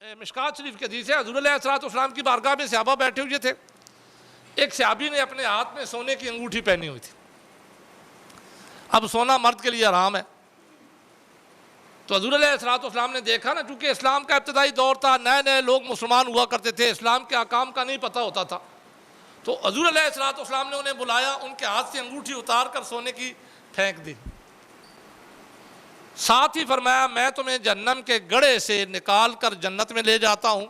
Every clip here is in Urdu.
مشکات شریف کے حدیث ہے، حضور علیہ الصلوۃ والسلام کی بارگاہ میں صحابہ بیٹھے ہوئے تھے. ایک صحابی نے اپنے ہاتھ میں سونے کی انگوٹھی پہنی ہوئی تھی. اب سونا مرد کے لیے حرام ہے. تو حضور علیہ الصلوۃ والسلام نے دیکھا نا، چونکہ اسلام کا ابتدائی دور تھا، نئے نئے لوگ مسلمان ہوا کرتے تھے، اسلام کے احکام کا نہیں پتہ ہوتا تھا. تو حضور علیہ الصلوۃ والسلام نے انہیں بلایا، ان کے ہاتھ سے انگوٹھی اتار کر سونے کی پھینک دی. ساتھ ہی فرمایا، میں تمہیں جہنم کے گڑھے سے نکال کر جنت میں لے جاتا ہوں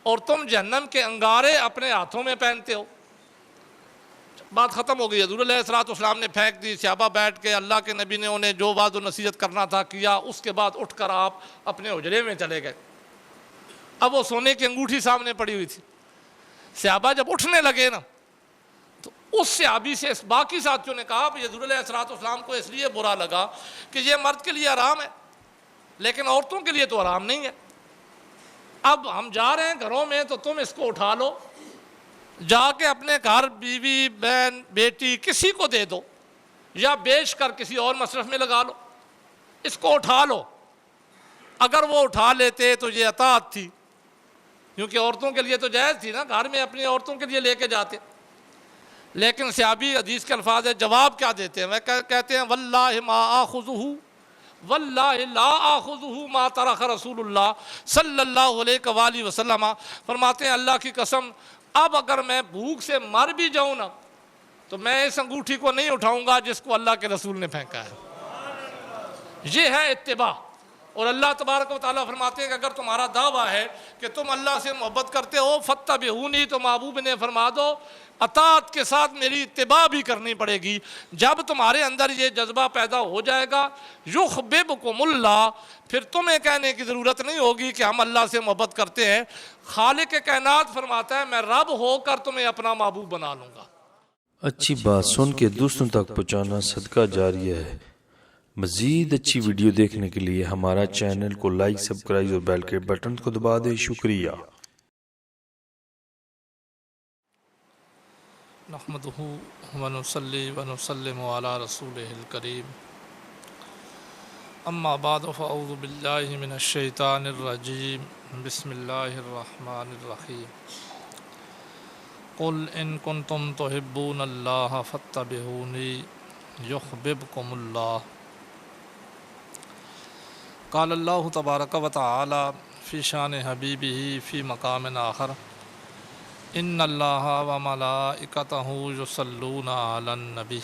اور تم جہنم کے انگارے اپنے ہاتھوں میں پہنتے ہو. بات ختم ہو گئی. حضور علیہ الصلوۃ والسلام نے پھینک دی. صحابہ بیٹھ کے اللہ کے نبی نے انہیں جو وعظ و نصیحت کرنا تھا کیا. اس کے بعد اٹھ کر آپ اپنے حجرے میں چلے گئے. اب وہ سونے کی انگوٹھی سامنے پڑی ہوئی تھی. صحابہ جب اٹھنے لگے نا، تو اس صحابی سے باقی ساتھیوں نے کہا، حضور علیہ الصلوۃ والسلام کو اس لیے برا لگا کہ یہ مرد کے لیے حرام ہے لیکن عورتوں کے لیے تو حرام نہیں ہے. اب ہم جا رہے ہیں گھروں میں، تو تم اس کو اٹھا لو، جا کے اپنے گھر بیوی بہن بیٹی کسی کو دے دو، یا بیچ کر کسی اور مصرف میں لگا لو. اس کو اٹھا لو. اگر وہ اٹھا لیتے تو یہ اطاعت تھی، کیونکہ عورتوں کے لیے تو جائز تھی نا، گھر میں اپنی عورتوں کے لیے لے کے جاتے. لیکن صحابی حدیث کے الفاظ ہے، جواب کیا دیتے ہیں؟ وہ کہتے ہیں، واللہ ما آخذہ واللہ لا آخذہ ما ترک رسول اللہ صلی اللہ علیہ وآلہ وسلم. فرماتے ہیں، اللہ کی قسم، اب اگر میں بھوک سے مر بھی جاؤں نا، تو میں اس انگوٹھی کو نہیں اٹھاؤں گا جس کو اللہ کے رسول نے پھینکا ہے. یہ ہے اتباع. اور اللہ تبارک و تعالیٰ فرماتے ہیں کہ اگر تمہارا دعویٰ ہے کہ تم اللہ سے محبت کرتے ہو، فاتبعونی، تو محبوب نے فرما دو اطاعت کے ساتھ میری اتباع بھی کرنی پڑے گی. جب تمہارے اندر یہ جذبہ پیدا ہو جائے گا، یحببکم اللہ، پھر تمہیں کہنے کی ضرورت نہیں ہوگی کہ ہم اللہ سے محبت کرتے ہیں. خالق کائنات فرماتا ہے، میں رب ہو کر تمہیں اپنا محبوب بنا لوں گا. اچھی بات سن کے دوسروں تک پہنچانا صدقہ جاریہ ہے. مزید اچھی ویڈیو دیکھنے کے لیے ہمارا چینل کو لائک، سبسکرائب اور بیل کے بٹن کو دبا دیں. شکریہ. نحمدہ ونصلی ونسلم علی رسولہ الکریم. اما بعد فاعوذ باللہ من الشیطان الرجیم. بسم اللہ الرحمن الرحیم. قل ان کنتم تحبون اللہ فاتبعونی یحببکم اللہ. قال اللہ تبارک و تعالی فی شان حبیبہ فی مقام آخر، ان اللہ و ملائکتہ یصلون علی النبی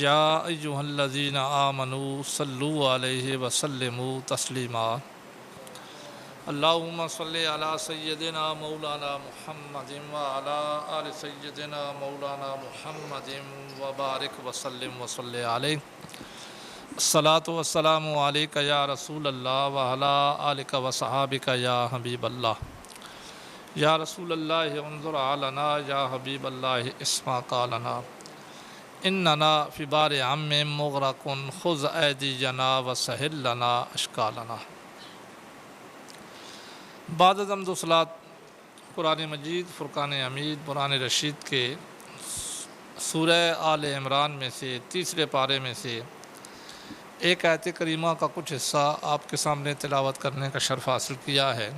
یا ایہا الذین آمنوا صلوا علیہ وسلموا تسلیما. اللہم صلی علی سیدنا مولانا محمد وعلی آل سیدنا مولانا محمد وبارک وسلم وصلی علیہ. الصلاۃ والسلام علیک یا رسول اللہ وعلی آلک وصحابک یا حبیب اللہ. یا رسول اللہ انظر علینا، یا حبیب اللہ اسمع قالنا، اننا فی بار عم مغرق خذ ایدینا وسہل لنا اشکالنا. بعد از حمد و صلوات قرآن مجید فرقان حمید قرآن رشید کے سورہ آل عمران میں سے تیسرے پارے میں سے ایک آیت کریمہ کا کچھ حصہ آپ کے سامنے تلاوت کرنے کا شرف حاصل کیا ہے،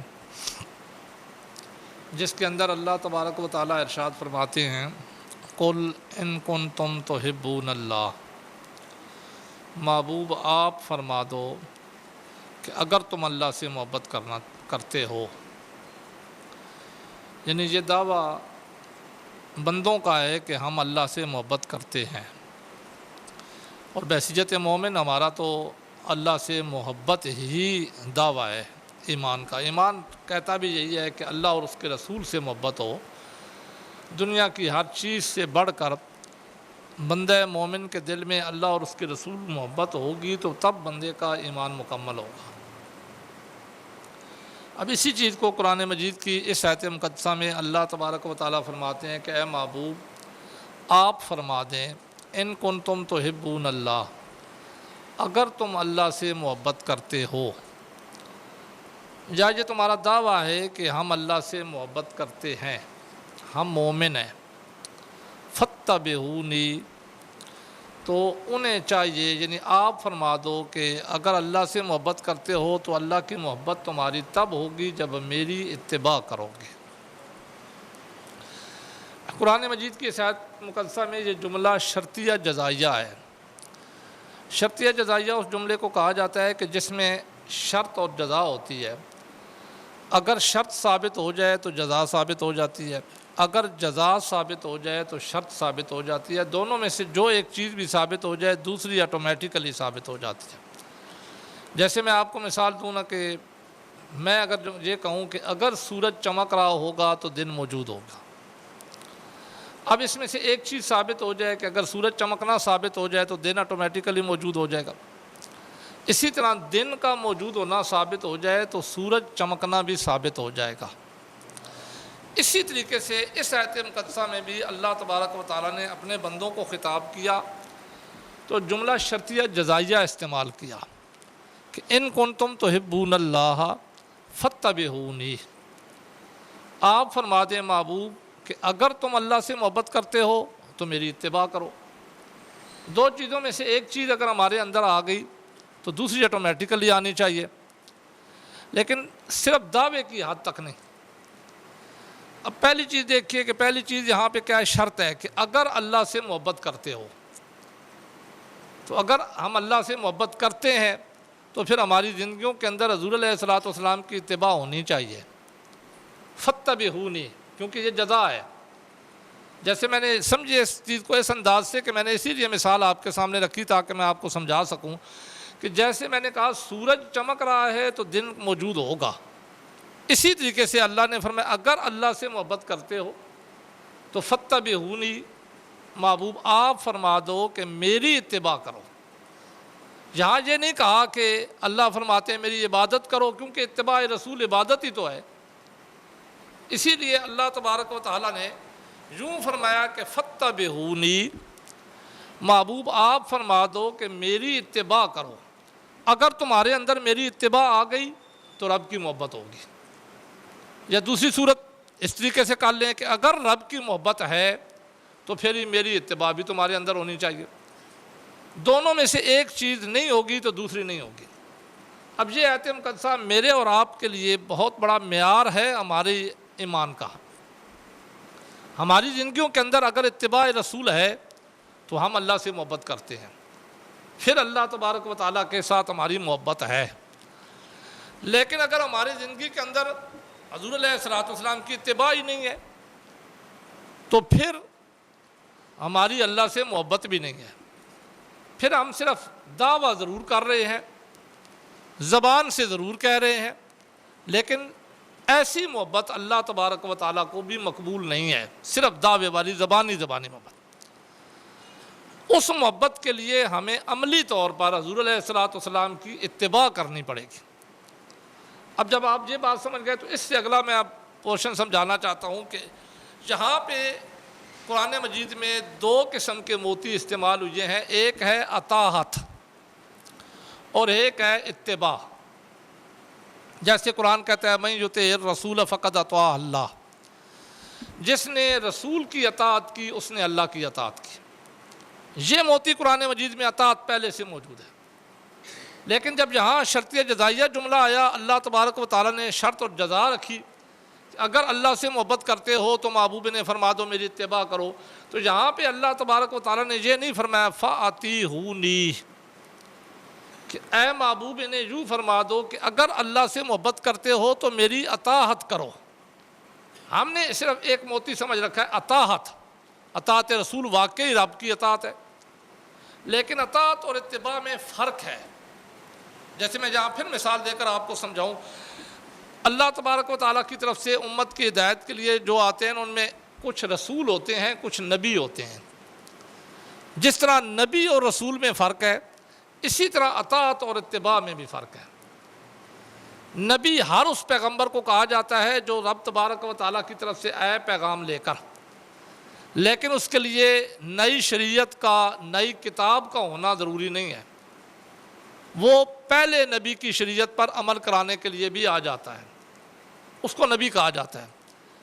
جس کے اندر اللہ تبارک و تعالیٰ ارشاد فرماتے ہیں، قل ان کنتم تحبون اللہ. محبوب آپ فرما دو کہ اگر تم اللہ سے محبت کرتے ہو. یعنی یہ دعویٰ بندوں کا ہے کہ ہم اللہ سے محبت کرتے ہیں، اور بحیثیت مومن ہمارا تو اللہ سے محبت ہی دعویٰ ہے ایمان کا. ایمان کہتا بھی یہی ہے کہ اللہ اور اس کے رسول سے محبت ہو. دنیا کی ہر چیز سے بڑھ کر بندہ مومن کے دل میں اللہ اور اس کے رسول محبت ہوگی تو تب بندے کا ایمان مکمل ہوگا. اب اسی چیز کو قرآن مجید کی اس آیت مقدسہ میں اللہ تبارک و تعالیٰ فرماتے ہیں کہ اے محبوب آپ فرما دیں، ان کنتم تحبون اللہ، اگر تم اللہ سے محبت کرتے ہو، یا یہ تمہارا دعویٰ ہے کہ ہم اللہ سے محبت کرتے ہیں، ہم مومن ہیں، فاتبعونی، تو انہیں چاہیے، یعنی آپ فرما دو کہ اگر اللہ سے محبت کرتے ہو تو اللہ کی محبت تمہاری تب ہوگی جب میری اتباع کرو گے۔ قرآن مجید کی اس آیت مقدسہ میں یہ جملہ شرطیہ جزائیہ ہے۔ شرطیہ جزائیہ اس جملے کو کہا جاتا ہے کہ جس میں شرط اور جزا ہوتی ہے۔ اگر شرط ثابت ہو جائے تو جزا ثابت ہو جاتی ہے، اگر جزا ثابت ہو جائے تو شرط ثابت ہو جاتی ہے۔ دونوں میں سے جو ایک چیز بھی ثابت ہو جائے دوسری آٹومیٹیکلی ثابت ہو جاتی ہے۔ جیسے میں آپ کو مثال دوں نا کہ میں اگر یہ کہوں کہ اگر سورج چمک رہا ہوگا تو دن موجود ہوگا، اب اس میں سے ایک چیز ثابت ہو جائے کہ اگر سورج چمکنا ثابت ہو جائے تو دن آٹومیٹیکلی موجود ہو جائے گا۔ اسی طرح دن کا موجود ہونا ثابت ہو جائے تو سورج چمکنا بھی ثابت ہو جائے گا۔ اسی طریقے سے اس آیت مقدسہ میں بھی اللہ تبارک و تعالیٰ نے اپنے بندوں کو خطاب کیا تو جملہ شرطیہ جزائیہ استعمال کیا کہ ان کنتم تحبون اللہ فاتبعونی، آپ فرما دیں محبوب کہ اگر تم اللہ سے محبت کرتے ہو تو میری اتباع کرو۔ دو چیزوں میں سے ایک چیز اگر ہمارے اندر آ گئی تو دوسری آٹومیٹیکلی آنی چاہیے، لیکن صرف دعوے کی حد تک نہیں۔ اب پہلی چیز دیکھیے کہ پہلی چیز یہاں پہ کیا ہے، شرط ہے کہ اگر اللہ سے محبت کرتے ہو، تو اگر ہم اللہ سے محبت کرتے ہیں تو پھر ہماری زندگیوں کے اندر حضور علیہ الصلوۃ والسلام کی اتباع ہونی چاہیے۔ فاتبعونی، کیونکہ یہ جزا ہے۔ جیسے میں نے سمجھے اس چیز کو اس انداز سے کہ میں نے اسی لیے مثال آپ کے سامنے رکھی تاکہ میں آپ کو سمجھا سکوں کہ جیسے میں نے کہا سورج چمک رہا ہے تو دن موجود ہوگا، اسی طریقے سے اللہ نے فرمایا اگر اللہ سے محبت کرتے ہو تو فاتبعونی، محبوب آپ فرما دو کہ میری اتباع کرو۔ یہاں یہ نہیں کہا کہ اللہ فرماتے ہیں میری عبادت کرو، کیونکہ اتباع رسول عبادت ہی تو ہے۔ اسی لیے اللہ تبارک و تعالیٰ نے یوں فرمایا کہ فاتبعونی، محبوب آپ فرما دو کہ میری اتباع کرو۔ اگر تمہارے اندر میری اتباع آ گئی تو رب کی محبت ہوگی۔ یا دوسری صورت اس طریقے سے کر لیں کہ اگر رب کی محبت ہے تو پھر ہی میری اتباع بھی تمہارے اندر ہونی چاہیے۔ دونوں میں سے ایک چیز نہیں ہوگی تو دوسری نہیں ہوگی۔ اب یہ آیت مقدسہ میرے اور آپ کے لیے بہت بڑا معیار ہے ہمارے ایمان کا۔ ہماری زندگیوں کے اندر اگر اتباع رسول ہے تو ہم اللہ سے محبت کرتے ہیں، پھر اللہ تبارک و تعالیٰ کے ساتھ ہماری محبت ہے۔ لیکن اگر ہماری زندگی کے اندر حضور علیہ الصلوۃ والسلام کی اتباع ہی نہیں ہے تو پھر ہماری اللہ سے محبت بھی نہیں ہے۔ پھر ہم صرف دعویٰ ضرور کر رہے ہیں، زبان سے ضرور کہہ رہے ہیں، لیکن ایسی محبت اللہ تبارک و تعالیٰ کو بھی مقبول نہیں ہے، صرف دعوے والی زبانی محبت۔ اس محبت کے لیے ہمیں عملی طور پر حضور علیہ الصلوۃ والسلام کی اتباع کرنی پڑے گی۔ اب جب آپ یہ بات سمجھ گئے تو اس سے اگلا میں آپ پورشن سمجھانا چاہتا ہوں کہ یہاں پہ قرآن مجید میں دو قسم کے موتی استعمال ہوئے ہیں، ایک ہے اطاعت اور ایک ہے اتباع۔ جیسے قرآن کہتا ہے من یطع الرسول فقد اطاع اللہ، جس نے رسول کی اطاعت کی اس نے اللہ کی اطاعت کی۔ یہ موتی قرآن مجید میں اطاعت پہلے سے موجود ہے، لیکن جب یہاں شرطیہ جزائیہ جملہ آیا اللہ تبارک و تعالیٰ نے شرط اور جزا رکھی، اگر اللہ سے محبت کرتے ہو تو محبوب نے فرما دو میری اتباع کرو، تو یہاں پہ اللہ تبارک و تعالیٰ نے یہ نہیں فرمایا فاطیعونی کہ اے محبوب نے یوں فرما دو کہ اگر اللہ سے محبت کرتے ہو تو میری اطاعت کرو۔ ہم نے صرف ایک موتی سمجھ رکھا ہے اطاعت رسول واقعی رب کی اطاعت ہے، لیکن اطاعت اور اتباع میں فرق ہے۔ جیسے میں یہاں پھر مثال دے کر آپ کو سمجھاؤں، اللہ تبارک و تعالیٰ کی طرف سے امت کی ہدایت کے لیے جو آتے ہیں ان میں کچھ رسول ہوتے ہیں، کچھ نبی ہوتے ہیں۔ جس طرح نبی اور رسول میں فرق ہے اسی طرح اطاعت اور اتباع میں بھی فرق ہے۔ نبی ہر اس پیغمبر کو کہا جاتا ہے جو رب تبارک و تعالیٰ کی طرف سے آئے پیغام لے کر، لیکن اس کے لیے نئی شریعت کا، نئی کتاب کا ہونا ضروری نہیں ہے، وہ پہلے نبی کی شریعت پر عمل کرانے کے لیے بھی آ جاتا ہے، اس کو نبی کہا جاتا ہے۔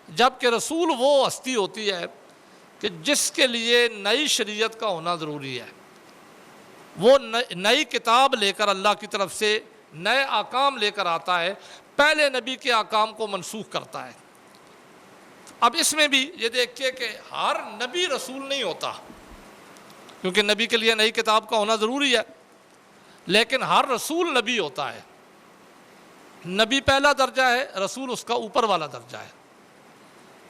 جبکہ رسول وہ ہستی ہوتی ہے کہ جس کے لیے نئی شریعت کا ہونا ضروری ہے۔ وہ نئی کتاب لے کر اللہ کی طرف سے نئے احکام لے کر آتا ہے، پہلے نبی کے احکام کو منسوخ کرتا ہے۔ اب اس میں بھی یہ دیکھیے کہ ہر نبی رسول نہیں ہوتا، کیونکہ نبی کے لیے نئی کتاب کا ہونا ضروری ہے، لیکن ہر رسول نبی ہوتا ہے۔ نبی پہلا درجہ ہے، رسول اس کا اوپر والا درجہ ہے۔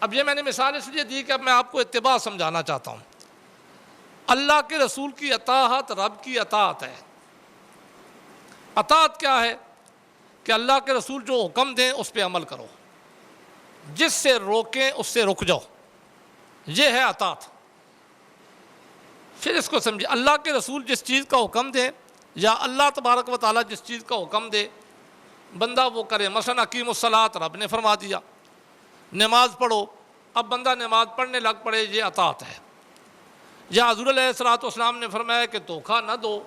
اب یہ میں نے مثال اس لیے دی کہ اب میں آپ کو اتباع سمجھانا چاہتا ہوں۔ اللہ کے رسول کی اطاعت رب کی اطاعت ہے۔ اطاعت کیا ہے؟ کہ اللہ کے رسول جو حکم دیں اس پہ عمل کرو، جس سے روکیں اس سے رک جاؤ، یہ ہے اطاعت۔ پھر اس کو سمجھیں، اللہ کے رسول جس چیز کا حکم دیں یا اللہ تبارک و تعالیٰ جس چیز کا حکم دے بندہ وہ کرے۔ مثلا اقیم الصلاۃ رب نے فرما دیا، نماز پڑھو، اب بندہ نماز پڑھنے لگ پڑے، یہ اطاعت ہے۔ یا حضور علیہ الصلوۃ والسلام نے فرمایا کہ دھوکہ نہ دو،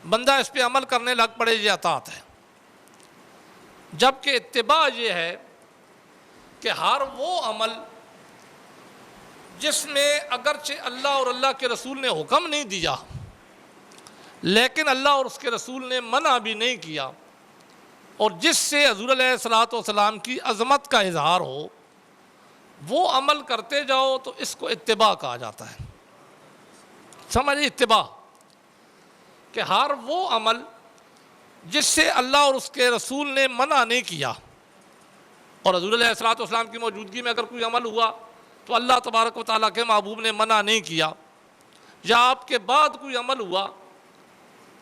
بندہ اس پہ عمل کرنے لگ پڑے، یہ اطاعت ہے۔ جبکہ اتباع یہ ہے کہ ہر وہ عمل جس میں اگرچہ اللہ اور اللہ کے رسول نے حکم نہیں دیا لیکن اللہ اور اس کے رسول نے منع بھی نہیں کیا، اور جس سے حضور علیہ الصلوۃ والسلام کی عظمت کا اظہار ہو، وہ عمل کرتے جاؤ تو اس کو اتباع کہا جاتا ہے۔ سمجھیں اتباع کہ ہر وہ عمل جس سے اللہ اور اس کے رسول نے منع نہیں کیا، اور حضور علیہ الصلوۃ والسلام کی موجودگی میں اگر کوئی عمل ہوا تو اللہ تبارک و تعالیٰ کے محبوب نے منع نہیں کیا، یا آپ کے بعد کوئی عمل ہوا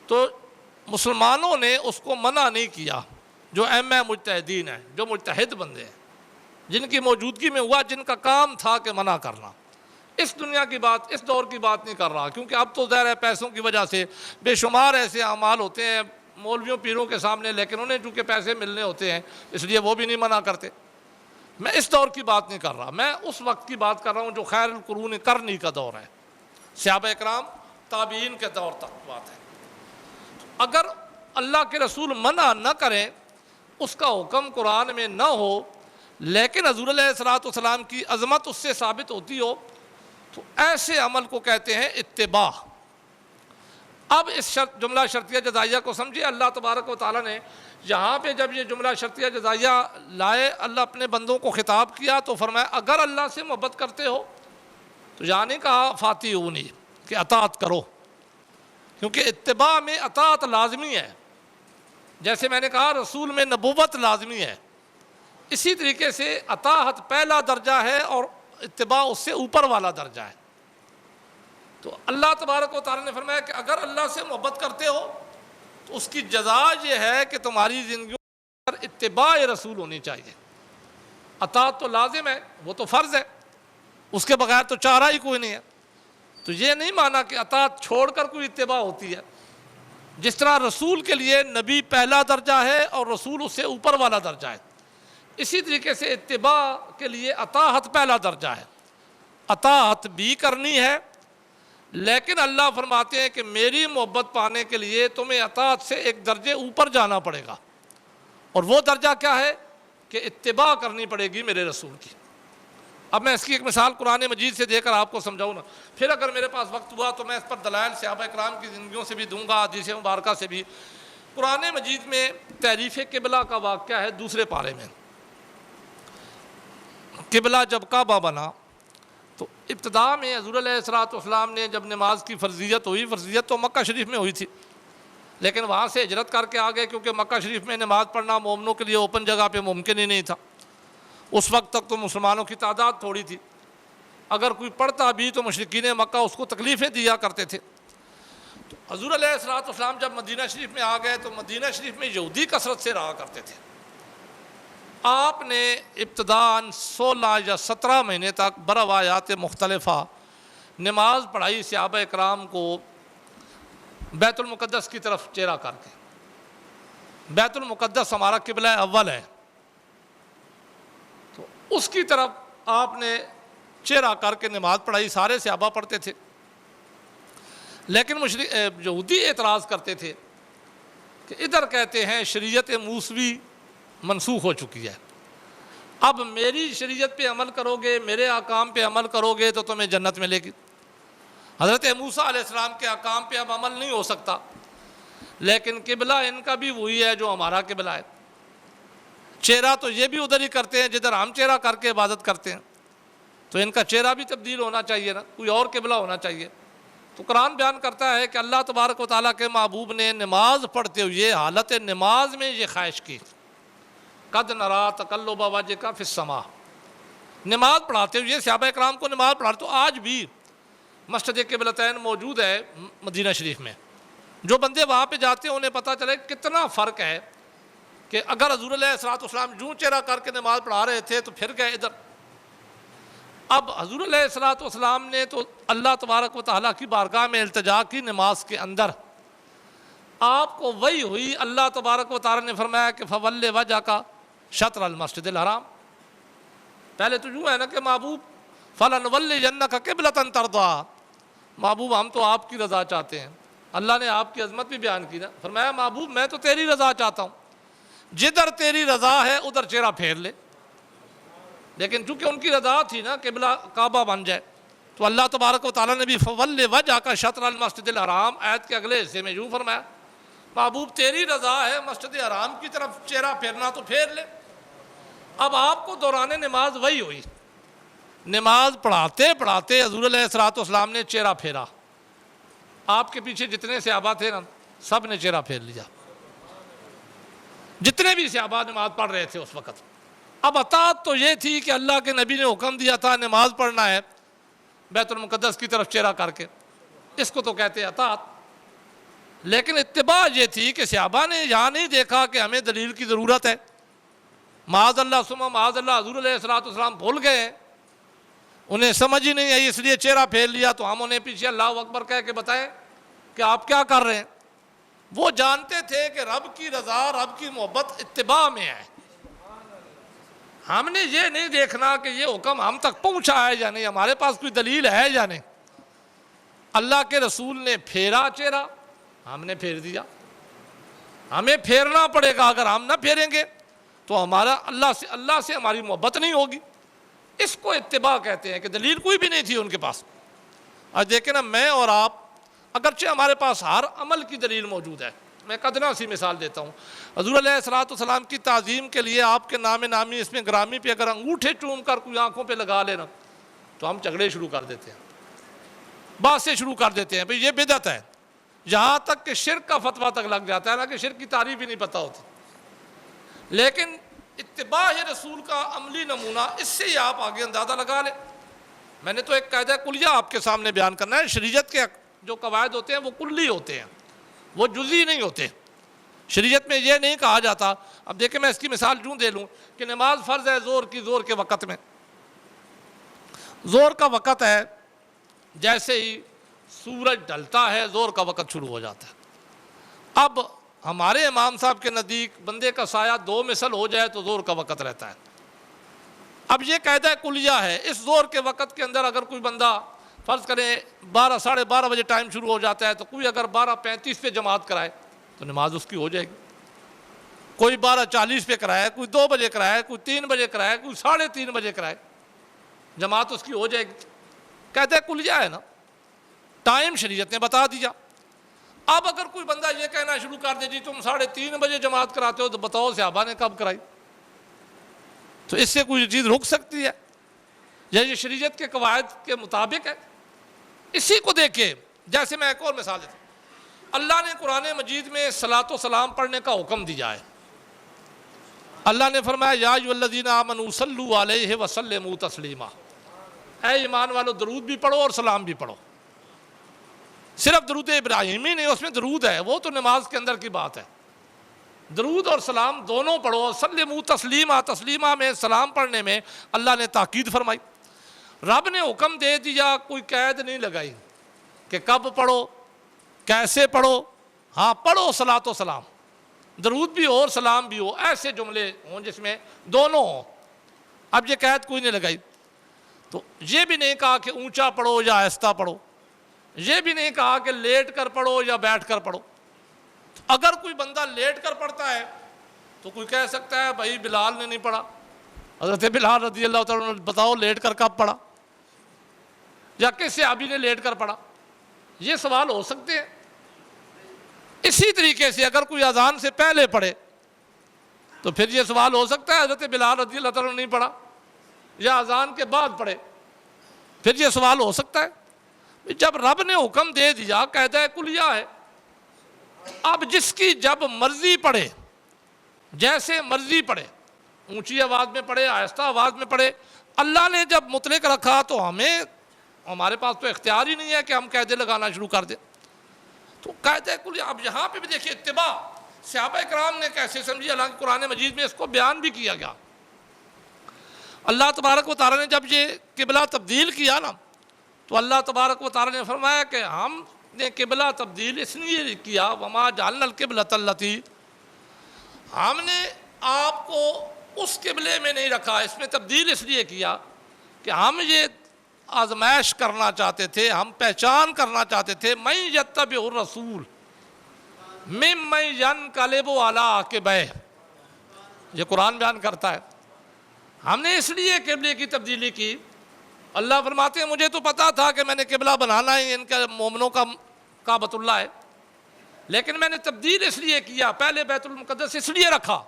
تو مسلمانوں نے اس کو منع نہیں کیا، جو ائمہ مجتہدین ہیں، جو مجتہد بندے ہیں، جن کی موجودگی میں ہوا، جن کا کام تھا کہ منع کرنا۔ اس دنیا کی بات، اس دور کی بات نہیں کر رہا، کیونکہ اب تو ظاہر ہے پیسوں کی وجہ سے بے شمار ایسے اعمال ہوتے ہیں مولویوں پیروں کے سامنے، لیکن انہیں چونکہ پیسے ملنے ہوتے ہیں اس لیے وہ بھی نہیں منع کرتے۔ میں اس دور کی بات نہیں کر رہا، میں اس وقت کی بات کر رہا ہوں جو خیر القرون قرنی کا دور ہے، صحابہ اکرام تابعین کے دور تک بات ہے۔ اگر اللہ کے رسول منع نہ کریں، اس کا حکم قرآن میں نہ ہو، لیکن حضور علیہ الصلوۃ والسلام کی عظمت اس سے ثابت ہوتی ہو، تو ایسے عمل کو کہتے ہیں اتباع۔ اب اس جملہ شرطیہ جزائیہ کو سمجھے، اللہ تبارک و تعالیٰ نے یہاں پہ جب یہ جملہ شرطیہ جزائیہ لائے، اللہ اپنے بندوں کو خطاب کیا تو فرمایا اگر اللہ سے محبت کرتے ہو تو یہاں نہیں کہا فاتحونی کہ اطاعت کرو، کیونکہ اتباع میں اطاعت لازمی ہے۔ جیسے میں نے کہا رسول میں نبوت لازمی ہے، اسی طریقے سے اطاعت پہلا درجہ ہے اور اتباع اس سے اوپر والا درجہ ہے۔ تو اللہ تبارک و تعالیٰ نے فرمایا کہ اگر اللہ سے محبت کرتے ہو تو اس کی جزا یہ ہے کہ تمہاری زندگیوں پر اتباع رسول ہونی چاہیے۔ اطاعت تو لازم ہے، وہ تو فرض ہے، اس کے بغیر تو چارہ ہی کوئی نہیں ہے۔ تو یہ نہیں مانا کہ اطاعت چھوڑ کر کوئی اتباع ہوتی ہے۔ جس طرح رسول کے لیے نبی پہلا درجہ ہے اور رسول اس سے اوپر والا درجہ ہے، اسی طریقے سے اتباع کے لیے اطاعت پہلا درجہ ہے۔ اطاعت بھی کرنی ہے، لیکن اللہ فرماتے ہیں کہ میری محبت پانے کے لیے تمہیں اطاعت سے ایک درجے اوپر جانا پڑے گا، اور وہ درجہ کیا ہے کہ اتباع کرنی پڑے گی میرے رسول کی۔ اب میں اس کی ایک مثال قرآن مجید سے دے کر آپ کو سمجھاؤں نا، پھر اگر میرے پاس وقت ہوا تو میں اس پر دلائل صحابہ اکرام کی زندگیوں سے بھی دوں گا، حدیث مبارکہ سے بھی۔ قرآن مجید میں تعریف قبلہ کا واقعہ ہے دوسرے پارے میں۔ قبلہ جب کعبہ بنا تو ابتدا میں حضور علیہ الصلوۃ والسلام نے جب نماز کی فرضیت ہوئی، فرضیت تو مکہ شریف میں ہوئی تھی، لیکن وہاں سے ہجرت کر کے آ گئے، کیونکہ مکہ شریف میں نماز پڑھنا مومنوں کے لیے اوپن جگہ پہ ممکن ہی نہیں تھا۔ اس وقت تک تو مسلمانوں کی تعداد تھوڑی تھی، اگر کوئی پڑھتا بھی تو مشرکین مکہ اس کو تکلیفیں دیا کرتے تھے۔ تو حضور علیہ الصلوۃ والسلام جب مدینہ شریف میں آ گئے تو مدینہ شریف میں یہودی کثرت سے رہا کرتے تھے۔ آپ نے ابتداً 16 یا 17 مہینے تک بروایات مختلفہ نماز پڑھائی صحابہ اکرام کو بیت المقدس کی طرف چہرہ کر کے۔ بیت المقدس ہمارا قبلہ اول ہے، تو اس کی طرف آپ نے چہرہ کر کے نماز پڑھائی، سارے صحابہ پڑھتے تھے، لیکن یہودی اعتراض کرتے تھے کہ ادھر کہتے ہیں شریعت موسوی منسوخ ہو چکی ہے، اب میری شریعت پہ عمل کرو گے، میرے احکام پہ عمل کرو گے تو تمہیں جنت ملے گی۔ حضرت موسیٰ علیہ السلام کے احکام پہ اب عمل نہیں ہو سکتا، لیکن قبلہ ان کا بھی وہی ہے جو ہمارا قبلہ ہے۔ چہرہ تو یہ بھی ادھر ہی کرتے ہیں جدھر ہم چہرہ کر کے عبادت کرتے ہیں، تو ان کا چہرہ بھی تبدیل ہونا چاہیے نا، کوئی اور قبلہ ہونا چاہیے۔ تو قرآن بیان کرتا ہے کہ اللہ تبارک و تعالیٰ کے محبوب نے نماز پڑھتے ہوئے حالت نماز میں یہ خواہش کی، قد نرا تقلب وجہک فی السماء۔ نماز پڑھاتے ہوئے صحابہ کرام کو نماز پڑھاتے، تو آج بھی مسجد قبلتین موجود ہے مدینہ شریف میں، جو بندے وہاں پہ جاتے ہیں انہیں پتہ چلے کتنا فرق ہے کہ اگر حضور علیہ الصلوۃ والسلام یوں چہرہ کر کے نماز پڑھا رہے تھے تو پھر گئے ادھر۔ اب حضور علیہ الصلوۃ والسلام نے تو اللہ تبارک و تعالیٰ کی بارگاہ میں التجا کی نماز کے اندر، آپ کو وہی ہوئی، اللہ تبارک و تعالیٰ نے فرمایا کہ فَوَلِّ وَجْهَكَ شَطْرَ الْمَسْجِدِ الْحَرَامِ۔ پہلے تو یوں ہے نا کہ محبوب فَلَنُوَلِّيَنَّكَ قِبْلَةً تَرْضَاهَا، محبوب ہم تو آپ کی رضا چاہتے ہیں۔ اللہ نے آپ کی عظمت بھی بیان کی نا، فرمایا محبوب میں تو تیری رضا چاہتا ہوں، جدھر تیری رضا ہے ادھر چہرہ پھیر لے۔ لیکن چونکہ ان کی رضا تھی نا قبلہ کعبہ بن جائے، تو اللہ تبارک و تعالیٰ نے بھی فَوَلِّ وَجْهَكَ شَطْرَ الْمَسْجِدِ الْحَرَامِ آیت کے اگلے حصے میں یوں فرمایا، محبوب تیری رضا ہے مسجد حرام کی طرف چہرہ پھیرنا تو پھیر لے۔ اب آپ کو دوران نماز وہی ہوئی، نماز پڑھاتے پڑھاتے حضور علیہ الصلوۃ والسلام نے چہرہ پھیرا، آپ کے پیچھے جتنے صحابہ تھے نا سب نے چہرہ پھیر لیا، جتنے بھی صحابہ نماز پڑھ رہے تھے اس وقت۔ اب اطاعت تو یہ تھی کہ اللہ کے نبی نے حکم دیا تھا نماز پڑھنا ہے بیت المقدس کی طرف چہرہ کر کے، اس کو تو کہتے ہیں اطاعت۔ لیکن اتباع یہ تھی کہ صحابہ نے یہاں نہیں دیکھا کہ ہمیں دلیل کی ضرورت ہے، معاذ اللہ ثم معاذ اللہ حضور علیہ الصلوۃ والسلام بھول گئے ہیں، انہیں سمجھ ہی نہیں آئی اس لیے چہرہ پھیر لیا، تو ہم انہیں پیچھے اللہ اکبر کہہ کے بتائیں کہ آپ کیا کر رہے ہیں۔ وہ جانتے تھے کہ رب کی رضا رب کی محبت اتباع میں ہے، ہم نے یہ نہیں دیکھنا کہ یہ حکم ہم تک پہنچا ہے یا نہیں، ہمارے پاس کوئی دلیل ہے یا نہیں۔ اللہ کے رسول نے پھیرا چہرہ، ہم نے پھیر دیا، ہمیں پھیرنا پڑے گا، اگر ہم نہ پھیریں گے تو ہمارا اللہ سے ہماری محبت نہیں ہوگی۔ اس کو اتباع کہتے ہیں کہ دلیل کوئی بھی نہیں تھی ان کے پاس۔ آج دیکھیں نا، میں اور آپ اگرچہ ہمارے پاس ہر عمل کی دلیل موجود ہے، میں ایک ادنا سی مثال دیتا ہوں، حضور علیہ الصلوۃ والسلام کی تعظیم کے لیے آپ کے نام نامی اس میں گرامی پہ اگر انگوٹھے چوم کر کوئی آنکھوں پہ لگا لینا تو ہم جھگڑے شروع کر دیتے ہیں، باتیں شروع کر دیتے ہیں، بھئی یہ بدعت ہے، یہاں تک کہ شرک کا فتویٰ تک لگ جاتا ہے نا کہ شرک کی تعریف ہی نہیں پتہ ہوتی۔ لیکن اتباع رسول کا عملی نمونہ، اس سے ہی آپ آگے اندازہ لگا لیں۔ میں نے تو ایک قاعدہ کلیہ آپ کے سامنے بیان کرنا ہے، شریعت کے جو قواعد ہوتے ہیں وہ کلی ہوتے ہیں، وہ جزئی نہیں ہوتے۔ شریعت میں یہ نہیں کہا جاتا، اب دیکھیں میں اس کی مثال یوں دے لوں کہ نماز فرض ہے زور کی، زور کے وقت میں، زور کا وقت ہے، جیسے ہی سورج ڈھلتا ہے زور کا وقت شروع ہو جاتا ہے۔ اب ہمارے امام صاحب کے نزدیک بندے کا سایہ 2 مثل ہو جائے تو زور کا وقت رہتا ہے۔ اب یہ قاعدہ کلیہ ہے، اس زور کے وقت کے اندر اگر کوئی بندہ فرض کریں 12 ساڑھے 12 بجے ٹائم شروع ہو جاتا ہے، تو کوئی اگر 12:35 پہ جماعت کرائے تو نماز اس کی ہو جائے گی، کوئی 12:40 پہ کرائے، کوئی 2 بجے کرائے، کوئی 3 بجے کرائے، کوئی 3:30 بجے کرائے، جماعت اس کی ہو جائے گی۔ قاعدہ کلیہ ہے نا، ٹائم شریعت نے بتا دیا۔ اب اگر کوئی بندہ یہ کہنا شروع کر دے جی تم 3:30 بجے جماعت کراتے ہو تو بتاؤ صحابہ نے کب کرائی؟ تو اس سے کوئی چیز رک سکتی ہے؟ یہ شریعت کے قواعد کے مطابق ہے۔ اسی کو دیکھیں، جیسے میں ایک اور مثال دیتا ہوں، اللہ نے قرآن مجید میں صلاۃ و سلام پڑھنے کا حکم دیا ہے۔ اللہ نے فرمایا یا ایھا الذین آمنوا صلوا علیہ وسلموا تسلیما، اے ایمان والو درود بھی پڑھو اور سلام بھی پڑھو۔ صرف درود ابراہیمی نہیں، اس میں درود ہے، وہ تو نماز کے اندر کی بات ہے، درود اور سلام دونوں پڑھو۔ سلموا تسلیما، تسلیما میں سلام پڑھنے میں اللہ نے تاکید فرمائی، رب نے حکم دے دیا، کوئی قید نہیں لگائی کہ کب پڑھو کیسے پڑھو، ہاں پڑھو صلاۃ و سلام، درود بھی ہو اور سلام بھی ہو، ایسے جملے ہوں جس میں دونوں ہوں۔ اب یہ قید کوئی نہیں لگائی، تو یہ بھی نہیں کہا کہ اونچا پڑھو یا آہستہ پڑھو، یہ بھی نہیں کہا کہ لیٹ کر پڑھو یا بیٹھ کر پڑھو۔ اگر کوئی بندہ لیٹ کر پڑھتا ہے تو کوئی کہہ سکتا ہے بھائی بلال نے نہیں پڑھا، حضرت بلال رضی اللہ تعالیٰ عنہ بتاؤ لیٹ کر کب پڑھا، یا کس صحابی نے لیٹ کر پڑھا؟ یہ سوال ہو سکتے ہیں۔ اسی طریقے سے اگر کوئی اذان سے پہلے پڑھے تو پھر یہ سوال ہو سکتا ہے حضرت بلال رضی اللہ تعالیٰ نہیں پڑھا، یا اذان کے بعد پڑھے، پھر یہ سوال ہو سکتا ہے۔ جب رب نے حکم دے دیا، قاعدہ کلیہ ہے، اب جس کی جب مرضی پڑھے، جیسے مرضی پڑھے، اونچی آواز میں پڑھے، آہستہ آواز میں پڑھے، اللہ نے جب مطلق رکھا تو ہمارے پاس تو اختیار ہی نہیں ہے کہ ہم قاعدے لگانا شروع کر دیں۔ تو قاعدہ کلیہ اب یہاں پہ بھی دیکھیے اتباع صحابہ کرام نے کیسے سمجھی، حالانکہ قرآن مجید میں اس کو بیان بھی کیا گیا۔ اللہ تبارک و تعالیٰ نے جب یہ قبلہ تبدیل کیا نا، تو اللہ تبارک و تعالیٰ نے فرمایا کہ ہم نے قبلہ تبدیل اس لیے کیا، وما جعلنا القبلۃ التی، ہم نے آپ کو اس قبلے میں نہیں رکھا، اس میں تبدیل اس لیے کیا کہ ہم یہ آزمائش کرنا چاہتے تھے، ہم پہچان کرنا چاہتے تھے، من یتبع الرسول ممن ینقلب علی عقبیہ، یہ قرآن بیان کرتا ہے۔ ہم نے اس لیے قبلے کی تبدیلی کی، اللہ فرماتے ہیں مجھے تو پتا تھا کہ میں نے قبلہ بنانا ہے ان کا مومنوں کا کعبۃ اللہ ہے، لیکن میں نے تبدیل اس لیے کیا، پہلے بیت المقدس اس لیے رکھا،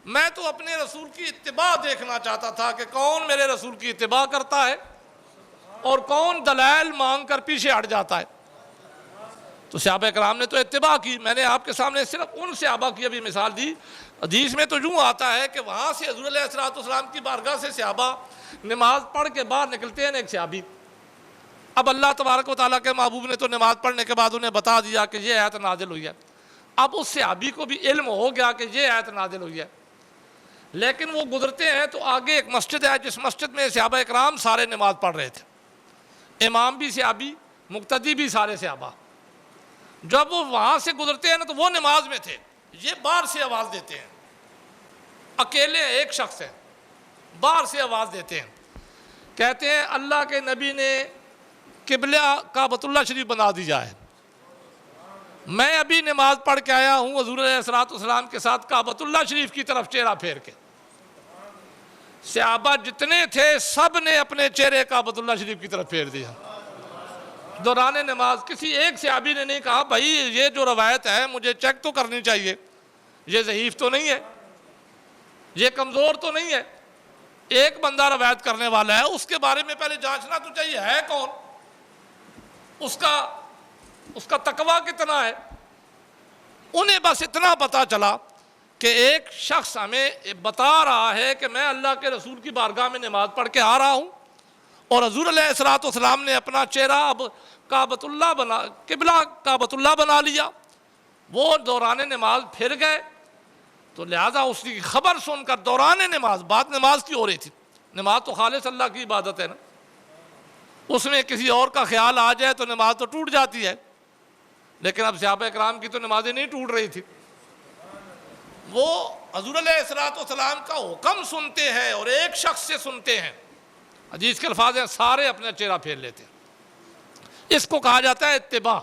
میں تو اپنے رسول کی اتباع دیکھنا چاہتا تھا کہ کون میرے رسول کی اتباع کرتا ہے اور کون دلائل مانگ کر پیچھے ہٹ جاتا ہے۔ تو صحابہ کرام نے تو اتباع کی۔ میں نے آپ کے سامنے صرف ان صحابہ کی ابھی مثال دی، حدیث میں تو یوں آتا ہے کہ وہاں سے حضور علیہ السلام کی بارگاہ سے صحابہ نماز پڑھ کے باہر نکلتے ہیں، ایک صحابی، اب اللہ تبارک و تعالیٰ کے محبوب نے تو نماز پڑھنے کے بعد انہیں بتا دیا کہ یہ آیت نازل ہوئی ہے، اب اس صحابی کو بھی علم ہو گیا کہ یہ آیت نازل ہوئی ہے، لیکن وہ گزرتے ہیں تو آگے ایک مسجد ہے جس مسجد میں صحابہ کرام سارے نماز پڑھ رہے تھے، امام بھی صحابی، مقتدی بھی سارے صحابہ، جب وہ وہاں سے گزرتے ہیں نا تو وہ نماز میں تھے، یہ باہر سے آواز دیتے ہیں، اکیلے ایک شخص ہے، باہر سے آواز دیتے ہیں، کہتے ہیں اللہ کے نبی نے قبلہ کعبۃ اللہ شریف بنا دیا ہے، میں ابھی نماز پڑھ کے آیا ہوں حضور علیہ السلام کے ساتھ کعبۃ اللہ شریف کی طرف چہرہ پھیر کے۔ صحابہ جتنے تھے سب نے اپنے چہرے کعبۃ اللہ شریف کی طرف پھیر دیا دوران نماز۔ کسی ایک صحابی نے نہیں کہا بھائی یہ جو روایت ہے مجھے چیک تو کرنی چاہیے، یہ ضعیف تو نہیں ہے، یہ کمزور تو نہیں ہے، ایک بندہ روایت کرنے والا ہے، اس کے بارے میں پہلے جانچنا تو چاہیے ہے کون، اس کا تقویٰ کتنا ہے۔ انہیں بس اتنا پتا چلا کہ ایک شخص ہمیں بتا رہا ہے کہ میں اللہ کے رسول کی بارگاہ میں نماز پڑھ کے آ رہا ہوں، اور حضور علیہ السلام نے اپنا چہرہ اب قبلہ کعبۃ اللہ بنا لیا، وہ دوران نماز پھر گئے، تو لہٰذا اس کی خبر سن کر دوران نماز، بات نماز کی ہو رہی تھی، نماز تو خالص اللہ کی عبادت ہے نا، اس میں کسی اور کا خیال آ جائے تو نماز تو ٹوٹ جاتی ہے، لیکن اب صحابہ کرام کی تو نمازیں نہیں ٹوٹ رہی تھی، وہ حضور علیہ السلام کا حکم سنتے ہیں اور ایک شخص سے سنتے ہیں، حدیث کے الفاظ ہیں سارے اپنا چہرہ پھیر لیتے ہیں، اس کو کہا جاتا ہے اتباع۔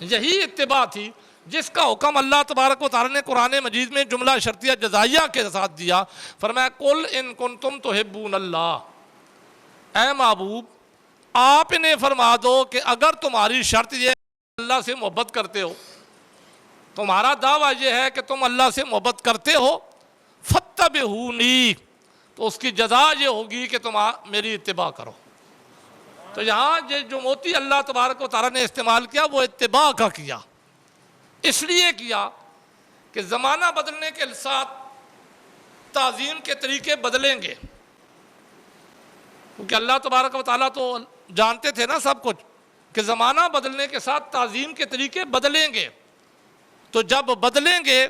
یہی اتباع تھی جس کا حکم اللہ تبارک و تعالیٰ نے قرآن مجید میں جملہ شرطیہ جزائیہ کے ساتھ دیا، فرمایا قل ان کنتم تحبون اللہ، اے محبوب آپ انہیں فرما دو کہ اگر تمہاری شرط یہ ہے کہ اللہ سے محبت کرتے ہو، تمہارا دعویٰ یہ ہے کہ تم اللہ سے محبت کرتے ہو، فاتبعونی، تو اس کی جزا یہ ہوگی کہ تم میری اتباع کرو۔ تو یہاں جو موتی اللہ تبارک و تعالیٰ نے استعمال کیا وہ اتباع کا کیا، اس لیے کیا کہ زمانہ بدلنے کے ساتھ تعظیم کے طریقے بدلیں گے، کیونکہ اللہ تبارک و تعالیٰ تو جانتے تھے نا سب کچھ کہ زمانہ بدلنے کے ساتھ تعظیم کے طریقے بدلیں گے، تو جب بدلیں گے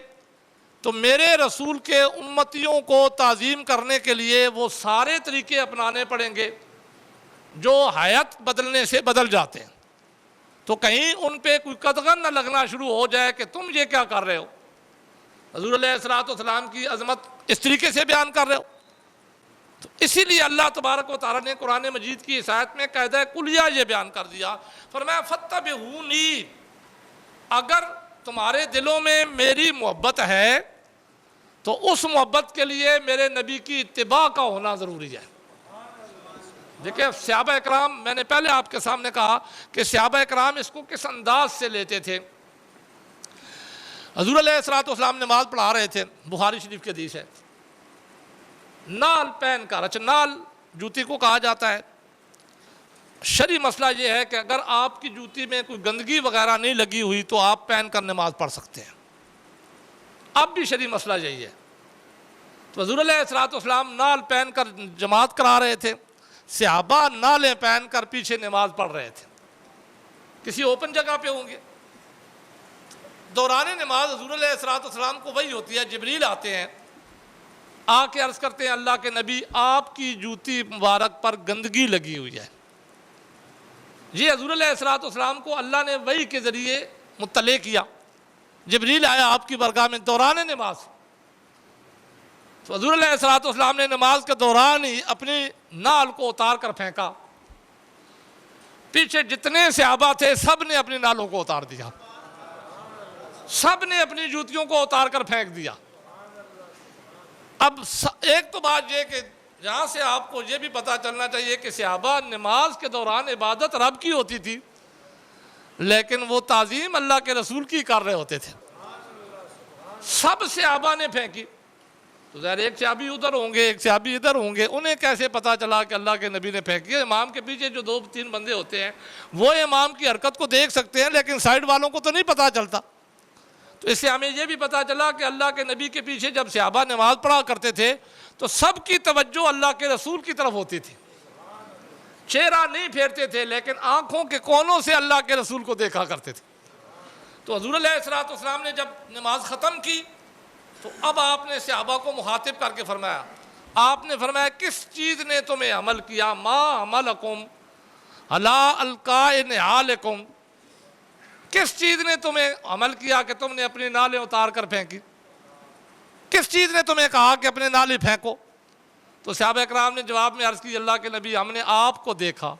تو میرے رسول کے امتیوں کو تعظیم کرنے کے لیے وہ سارے طریقے اپنانے پڑیں گے جو حیات بدلنے سے بدل جاتے ہیں، تو کہیں ان پہ کوئی قدغن نہ لگنا شروع ہو جائے کہ تم یہ کیا کر رہے ہو، حضور علیہ السلام کی عظمت اس طریقے سے بیان کر رہے ہو۔ تو اسی لیے اللہ تبارک و تعالیٰ نے قرآن مجید کی اس آیت میں قاعدہ کلیہ یہ بیان کر دیا، فرمایا فاتبعونی، اگر تمہارے دلوں میں میری محبت ہے تو اس محبت کے لیے میرے نبی کی اتباع کا ہونا ضروری ہے۔ دیکھیں صحابہ اکرام، میں نے پہلے آپ کے سامنے کہا کہ صحابہ اکرام اس کو کس انداز سے لیتے تھے۔ حضور علیہ السلام نماز پڑھا رہے تھے، بخاری شریف کی حدیث ہے، نال پہن کر، اچھا نال جوتی کو کہا جاتا ہے۔ شرعی مسئلہ یہ ہے کہ اگر آپ کی جوتی میں کوئی گندگی وغیرہ نہیں لگی ہوئی تو آپ پہن کر نماز پڑھ سکتے ہیں۔ اب بھی شرعی مسئلہ یہی ہے۔ تو حضور علیہ السلام نال پہن کر جماعت کرا رہے تھے، صحابہ نالیں پہن کر پیچھے نماز پڑھ رہے تھے، کسی اوپن جگہ پہ ہوں گے۔ دوران نماز حضور علیہ السلام کو وحی ہوتی ہے، جبریل آتے ہیں، آ کے عرض کرتے ہیں اللہ کے نبی آپ کی جوتی مبارک پر گندگی لگی ہوئی ہے۔ یہ حضور علیہ السلام کو اللہ نے وحی کے ذریعے مطلع کیا، جبریل آیا آپ کی برگاہ میں دوران نماز۔ تو حضور علیہ السلام نے نماز کے دوران ہی اپنی نال کو اتار کر پھینکا، پیچھے جتنے صحابہ تھے سب نے اپنی نالوں کو اتار دیا، سب نے اپنی جوتیوں کو اتار کر پھینک دیا۔ اب ایک تو بات یہ کہ جہاں سے آپ کو یہ بھی پتہ چلنا چاہیے کہ صحابہ نماز کے دوران عبادت رب کی ہوتی تھی، لیکن وہ تعظیم اللہ کے رسول کی کر رہے ہوتے تھے۔ سب صحابہ نے پھینکی، تو ظاہر ایک صحابی ادھر ہوں گے ایک صحابی ادھر ہوں گے، انہیں کیسے پتہ چلا کہ اللہ کے نبی نے پھینکی؟ امام کے پیچھے جو 2-3 بندے ہوتے ہیں وہ امام کی حرکت کو دیکھ سکتے ہیں، لیکن سائیڈ والوں کو تو نہیں پتہ چلتا۔ تو اس سے ہمیں یہ بھی پتہ چلا کہ اللہ کے نبی کے پیچھے جب صحابہ نماز پڑھا کرتے تھے تو سب کی توجہ اللہ کے رسول کی طرف ہوتی تھی، چہرہ نہیں پھیرتے تھے لیکن آنکھوں کے کونوں سے اللہ کے رسول کو دیکھا کرتے تھے۔ تو حضور علیہ السلام نے جب نماز ختم کی تو اب آپ نے صحابہ کو مخاطب کر کے فرمایا، آپ نے فرمایا کس چیز نے تمہیں عمل کیا؟ ما عملکم علی القاء نعالکم، کس چیز نے تمہیں عمل کیا کہ تم نے اپنی نالیں اتار کر پھینکی؟ کس چیز نے تمہیں کہا کہ اپنے نالیں پھینکو؟ تو صحابہ اکرام نے جواب میں عرض کی اللہ کے نبی ہم نے آپ کو دیکھا،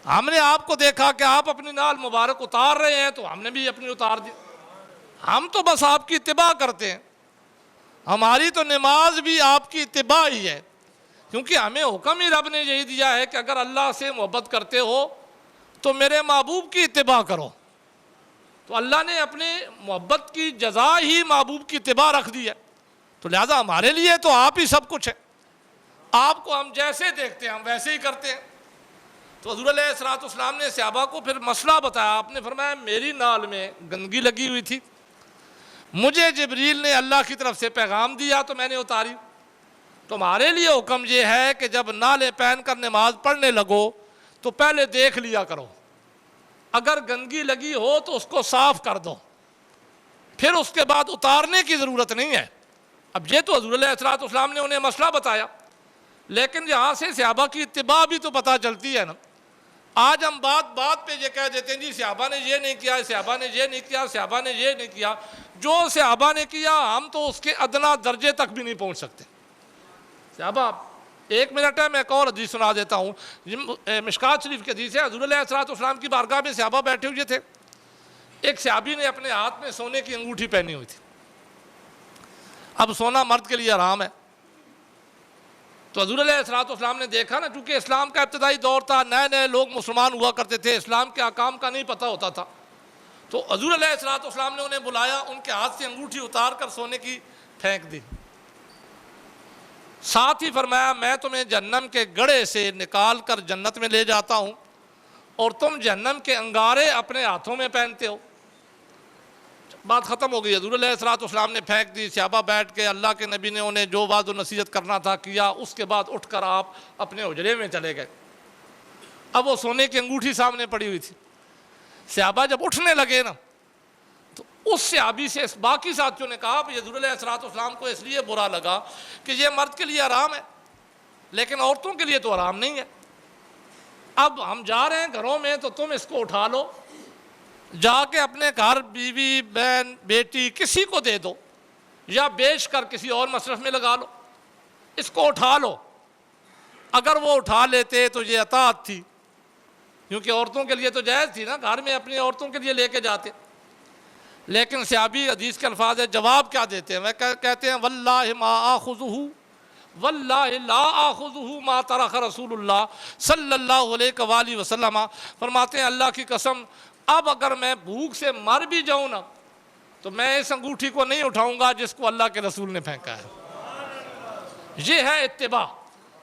ہم نے آپ کو دیکھا کہ آپ اپنی نال مبارک اتار رہے ہیں تو ہم نے بھی اپنی اتار دی، ہم تو بس آپ کی اتباع کرتے ہیں، ہماری تو نماز بھی آپ کی اتباع ہی ہے، کیونکہ ہمیں حکم ہی رب نے یہی دیا ہے کہ اگر اللہ سے محبت کرتے ہو تو میرے محبوب کی اتباع کرو۔ تو اللہ نے اپنے محبت کی جزا ہی محبوب کی اتباع رکھ دی ہے، تو لہٰذا ہمارے لیے تو آپ ہی سب کچھ ہے، آپ کو ہم جیسے دیکھتے ہیں ہم ویسے ہی کرتے ہیں۔ تو حضور علیہ السلام نے صحابہ کو پھر مسئلہ بتایا، آپ نے فرمایا میری نال میں گندگی لگی ہوئی تھی، مجھے جبریل نے اللہ کی طرف سے پیغام دیا تو میں نے اتاری، تمہارے لیے حکم یہ ہے کہ جب نالیں پہن کر نماز پڑھنے لگو تو پہلے دیکھ لیا کرو، اگر گندگی لگی ہو تو اس کو صاف کر دو، پھر اس کے بعد اتارنے کی ضرورت نہیں ہے۔ اب یہ تو حضور علیہ السلام نے انہیں مسئلہ بتایا، لیکن یہاں سے صحابہ کی اتباع بھی تو پتہ چلتی ہے نا۔ آج ہم بات پہ یہ کہہ دیتے ہیں جی صحابہ نے یہ نہیں کیا، صحابہ نے یہ نہیں کیا، صحابہ نے یہ نہیں کیا، جو صحابہ نے کیا ہم تو اس کے ادنا درجے تک بھی نہیں پہنچ سکتے۔ صحابہ، ایک منٹ ہے میں ایک اور حدیث سنا دیتا ہوں، مشکات شریف کی حدیث ہے، حضور علیہ السلام کی بارگاہ میں صحابہ بیٹھے ہوئے تھے، ایک صحابی نے اپنے ہاتھ میں سونے کی انگوٹھی پہنی ہوئی تھی۔ اب سونا مرد کے لیے حرام ہے، تو حضور علیہ السلام نے دیکھا نا، چونکہ اسلام کا ابتدائی دور تھا، نئے نئے لوگ مسلمان ہوا کرتے تھے، اسلام کے احکام کا نہیں پتہ ہوتا تھا، تو حضور علیہ السلام نے انہیں بلایا، ان کے ہاتھ سے انگوٹھی اتار کر سونے کی پھینک دی، ساتھ ہی فرمایا میں تمہیں جہنم کے گڑھے سے نکال کر جنت میں لے جاتا ہوں اور تم جہنم کے انگارے اپنے ہاتھوں میں پہنتے ہو۔ بات ختم ہو گئی، حضور علیہ السلام نے پھینک دی، صحابہ بیٹھ کے اللہ کے نبی نے انہیں جو وعظ و نصیحت کرنا تھا کیا، اس کے بعد اٹھ کر آپ اپنے حجرے میں چلے گئے۔ اب وہ سونے کی انگوٹھی سامنے پڑی ہوئی تھی، صحابہ جب اٹھنے لگے نا تو اس صحابی سے باقی ساتھیوں نے کہا کہ حضور علیہ السلام کو اس لیے برا لگا کہ یہ مرد کے لیے حرام ہے لیکن عورتوں کے لیے تو حرام نہیں ہے، اب ہم جا رہے ہیں گھروں میں تو تم اس کو اٹھا لو، جا کے اپنے گھر بیوی بہن بیٹی کسی کو دے دو یا بیچ کر کسی اور مصرف میں لگا لو، اس کو اٹھا لو۔ اگر وہ اٹھا لیتے تو یہ اطاعت تھی، کیونکہ عورتوں کے لیے تو جائز تھی نا، گھر میں اپنی عورتوں کے لیے لے کے جاتے، لیکن صحابی حدیث کے الفاظ ہے جواب کیا دیتے ہیں، وہ کہتے ہیں واللہ ما آخذہ واللہ لا آخذہ ما ترک رسول اللہ صلی اللہ علیہ وآلہ وسلم، فرماتے ہیں اللہ کی قسم اب اگر میں بھوک سے مر بھی جاؤں نا تو میں اس انگوٹھی کو نہیں اٹھاؤں گا جس کو اللہ کے رسول نے پھینکا ہے۔ یہ ہے اتباع۔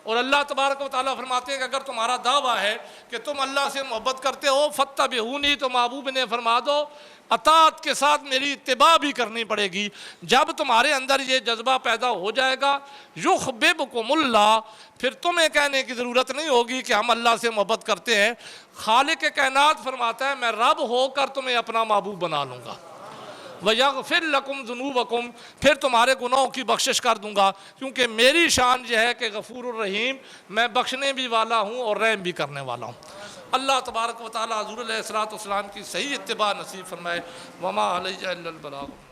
اور اللہ تبارک و تعالیٰ فرماتے ہیں کہ اگر تمہارا دعویٰ ہے کہ تم اللہ سے محبت کرتے ہو فاتبعونی، تو محبوب نے فرما دو اطاعت کے ساتھ میری اتباع بھی کرنی پڑے گی۔ جب تمہارے اندر یہ جذبہ پیدا ہو جائے گا یحببکم اللہ، پھر تمہیں کہنے کی ضرورت نہیں ہوگی کہ ہم اللہ سے محبت کرتے ہیں۔ خالق کائنات فرماتا ہے میں رب ہو کر تمہیں اپنا محبوب بنا لوں گا۔ وَيَغْفِرْ لَكُمْ ذُنُوبَكُمْ، پھر تمہارے گناہوں کی بخشش کر دوں گا، کیونکہ میری شان یہ ہے کہ غفور الرحیم، میں بخشنے بھی والا ہوں اور رحم بھی کرنے والا ہوں۔ اللہ تبارک و تعالیٰ حضور علیہ الصلوۃ والسلام کی صحیح اتباع نصیب فرمائے۔ وما علیہ الا البلاغ۔